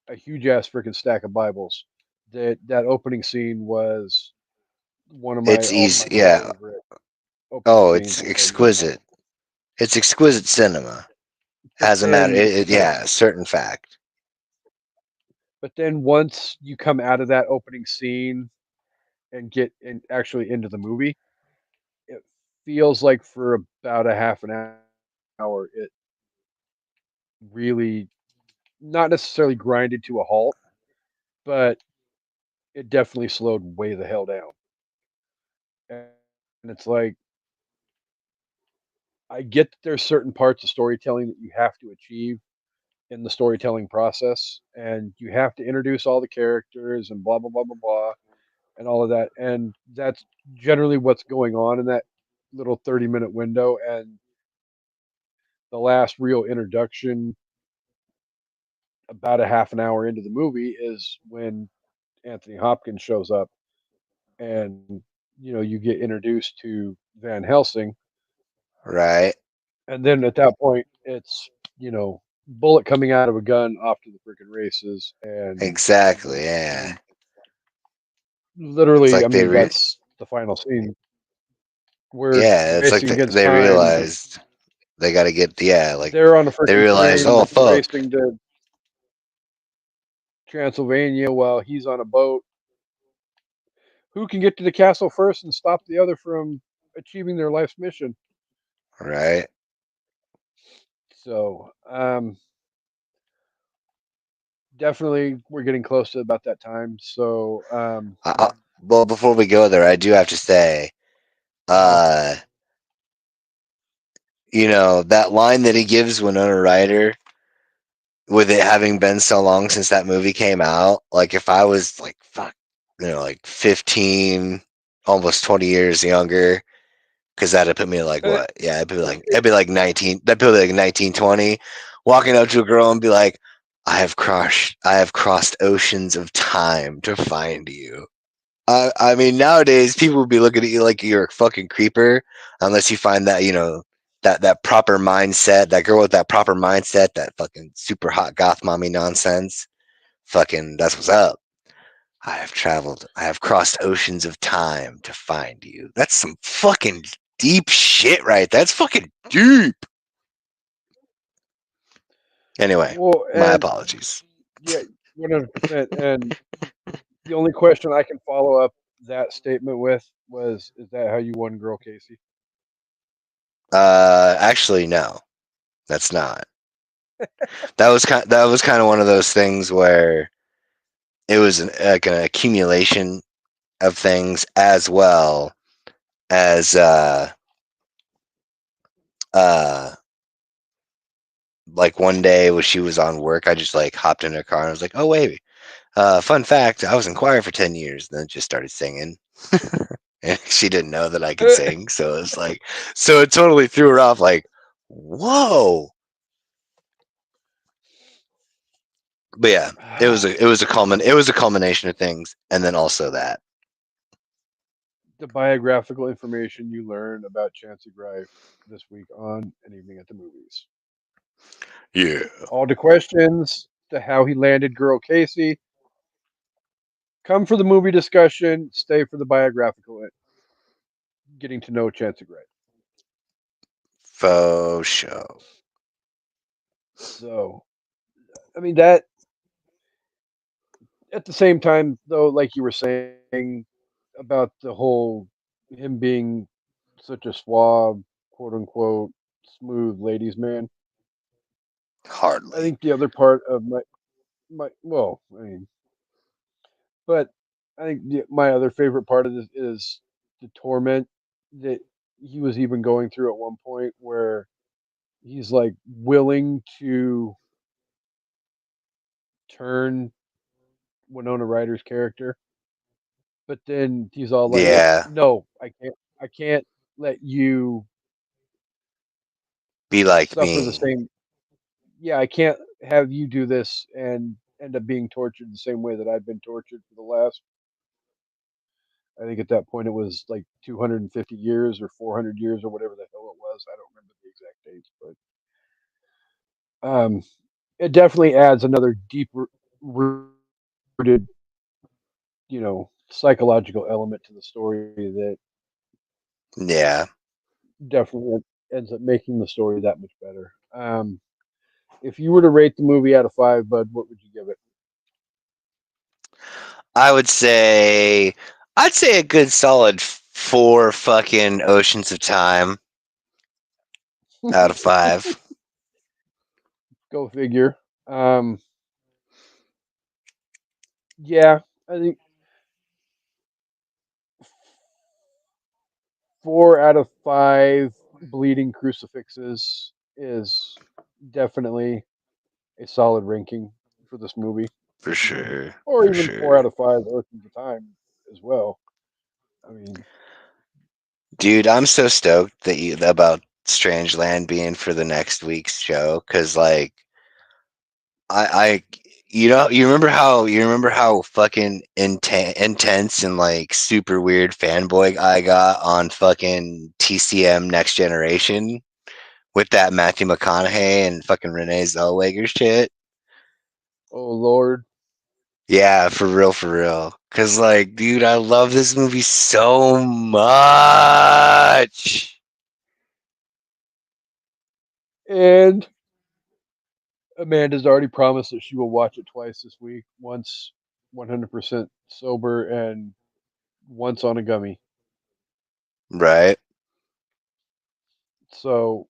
a huge ass freaking stack of Bibles that that opening scene was one of my It's all easy. time Yeah. favorite opening Oh, scenes it's in film history. exquisite. It's exquisite cinema. But Has a matter. then, Yeah, certain fact. once you come out of that opening scene and get in, actually into the movie, it feels like for about a half an hour, it really not necessarily grinded to a halt, but it definitely slowed way the hell down. And it's like I get that there's certain parts of storytelling that you have to achieve in the storytelling process, and you have to introduce all the characters and blah blah blah blah blah and all of that, and that's generally what's going on in that little 30-minute window. And the last real introduction, about a half an hour into the movie, is when Anthony Hopkins shows up, and you get introduced to Van Helsing, Right. and then at that point it's bullet coming out of a gun off to the freaking races, and Exactly. Yeah. literally, It's I like mean, that's the final scene where yeah, it's like racing against they time. realized they got to get, yeah, like They're on a they freaking realized, train oh fuck, racing to Transylvania while he's on a boat. Who can get to the castle first and stop the other from achieving their life's mission? right? So, definitely, we're getting close to about that time. So, Well, before we go there, I do have to say, uh, uh, that line that he gives Winona Ryder, with it having been so long since that movie came out, like if I was like fuck, like 15, almost 20 years younger, because that'd put me like what? Yeah, it'd be like 19. That'd put me like 1920, walking up to a girl and be like, I have crossed oceans of time to find you. I mean, nowadays people would be looking at you like you're a fucking creeper, unless you find that that proper mindset, that girl with that proper mindset, that fucking super hot goth mommy nonsense. Fucking, that's what's up. I have crossed oceans of time to find you. That's some fucking deep shit, right? That's fucking deep. Anyway, well, my and apologies. yeah, 100%. And the only question I can follow up that statement with was, "Is that how you won, girl, Casey?" Actually, no, that's not. That was kind of one of those things where it was like an accumulation of things, as well as uh like one day when she was on work, I just like hopped in her car and I was like, oh wait, fun fact, I was in choir for 10 years, and then just started singing. And she didn't know that I could sing, so it's like, so it totally threw her off, like, whoa. But yeah, it was a culmination of things, and then also that. The biographical information you learn about Chancy Grife this week on An Evening at the Movies. Yeah. All the questions to how he landed girl Casey. Come for the movie discussion. Stay for the biographical, getting to know Chancy Grife. Faux show. So, I mean, that at the same time, though, like you were saying about the whole him being such a suave, quote unquote, smooth ladies' man. I Hardly. think the other part of well, I mean, but I think my other favorite part of this is the torment that he was even going through at one point, where he's like willing to turn Winona Ryder's character But then he's all like, Yeah. "No, I can't let you Be like suffer the me. same. Yeah, I can't have you do this and end up being tortured the same way that I've been tortured for the last. I think at that point it was like 250 years or 400 years or whatever the hell it was. I don't remember the exact dates, but it definitely adds another deep rooted, psychological element to the story that Yeah. definitely ends up making the story that much better. If you were to rate the movie out of five, Bud, what would you give it? I would say I'd say a good solid 4 fucking Oceans of Time out of 5. Go figure. Um, yeah, I think 4 out of 5 bleeding crucifixes is definitely a solid ranking for this movie, For sure. or For even four sure. out of five Oceans of Time as well. I mean, Dude, I'm so stoked that you about Strangeland being for the next week's show cuz like I you remember how fucking intense and like super weird fanboy I got on fucking TCM Next Generation with that Matthew McConaughey and fucking Renee Zellweger shit. oh Lord, Yeah, for real, for real. Cause like, dude, I love this movie so much. and Amanda's already promised that she will watch it twice this week. Once 100% sober and once on a gummy. Right? So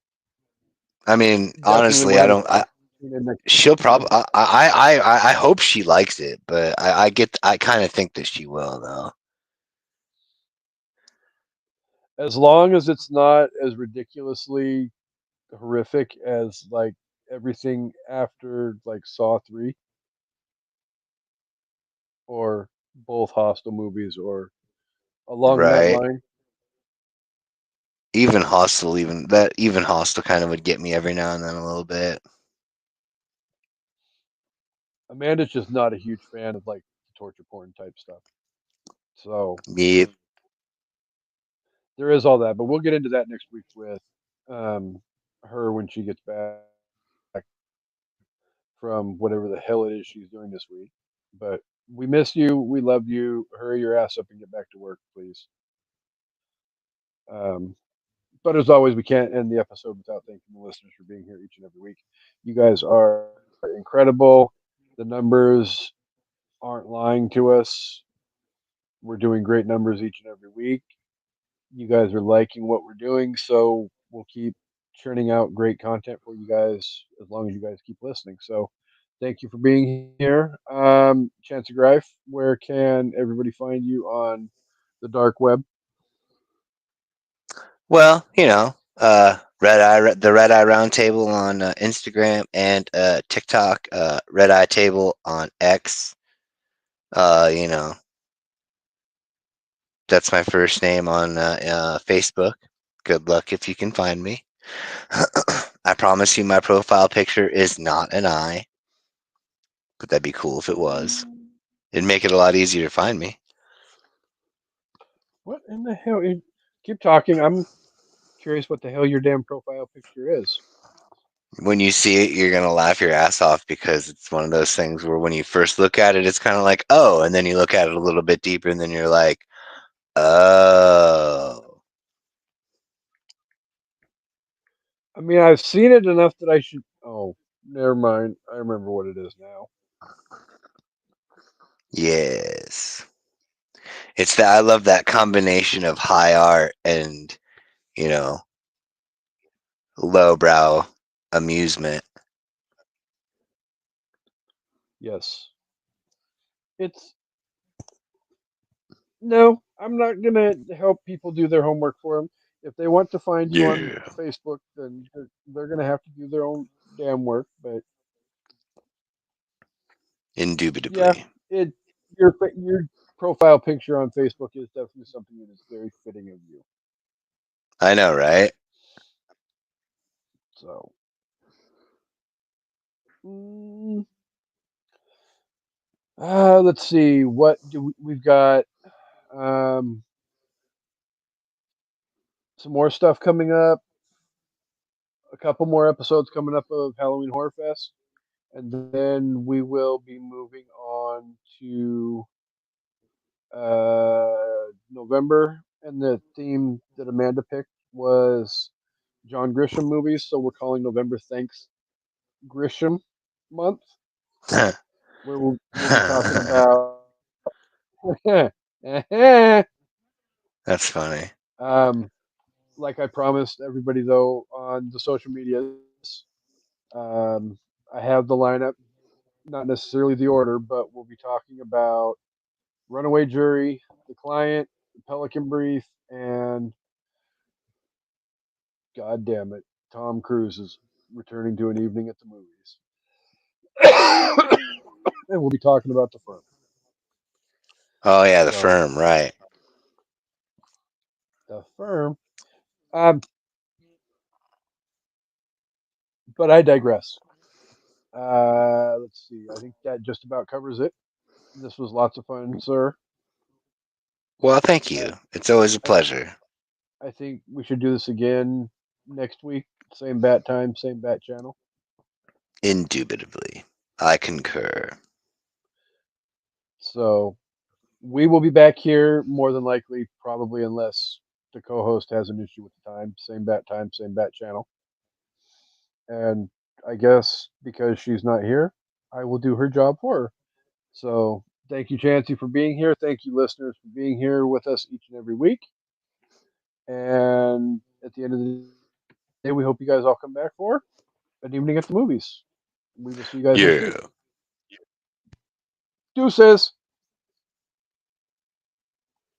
I mean, definitely honestly, I don't. tune in next week. She'll probably. I hope she likes it, but I kind of think that she will though. As long as it's not as ridiculously horrific as like everything after like Saw 3 or both Hostel movies or along that Right? line. Even Hostel kind of would get me every now and then a little bit. Amanda's just not a huge fan of like torture porn type stuff. So Yep. there is all that, but we'll get into that next week with um, her when she gets back from whatever the hell it is she's doing this week. But we miss you. We love you. Hurry your ass up and get back to work, please. Um, but as always, we can't end the episode without thanking the listeners for being here each and every week. You guys are incredible. The numbers aren't lying to us. We're doing great numbers each and every week. You guys are liking what we're doing, so we'll keep churning out great content for you guys as long as you guys keep listening. So thank you for being here. Chance of Grife, where can everybody find you on the dark web? Well, the Red Eye Roundtable on Instagram and TikTok. Red Eye Table on X. You know, that's my first name on Facebook. Good luck if you can find me. I promise you, my profile picture is not an eye, but that'd be cool if it was. It'd make it a lot easier to find me. What in the hell? Keep talking. I'm curious what the hell your damn profile picture is. When you see it, you're gonna laugh your ass off because it's one of those things where when you first look at it, it's kind of like, oh, and then you look at it a little bit deeper, and then you're like, oh, I mean, I've seen it enough that I should. Oh, never mind. I remember what it is now. yes. It's that I love that combination of high art and you know lowbrow amusement. Yes. It's no. I'm not gonna help people do their homework for them. If they want to find you on Yeah, Facebook, then they're gonna have to do their own damn work. But yeah, indubitably. it you're profile picture on Facebook is definitely something that is very fitting of you. I know, right? So, mm, let's see. What do we've got? Um, some more stuff coming up. A couple more episodes coming up of Halloween Horror Fest, and then we will be moving on to November. And the theme that Amanda picked was John Grisham movies, so we're calling November Thanks Grisham month, where we'll be talking about. That's funny. um, like I promised everybody though on the social medias, um, I have the lineup, not necessarily the order, but we'll be talking about Runaway Jury, The Client, The Pelican Brief, and God damn it, Tom Cruise is returning to an evening at the movies. And we'll be talking about The Firm. Oh yeah, The So, Firm, right? The Firm. Um, but I digress. Let's see. I think that just about covers it. This was lots of fun, sir. Well, thank I, you. It's always a I, pleasure. I think we should do this again next week. Same bat time, same bat channel. Indubitably, I concur. So we will be back here more than likely, probably unless the co-host has an issue with the time, same bat channel. And I guess because she's not here, I will do her job for her. So thank you, Chancy, for being here. Thank you, listeners, for being here with us each and every week. And at the end of the day, we hope you guys all come back for an evening at the movies. We will see you guys next week. Yeah. Deuces.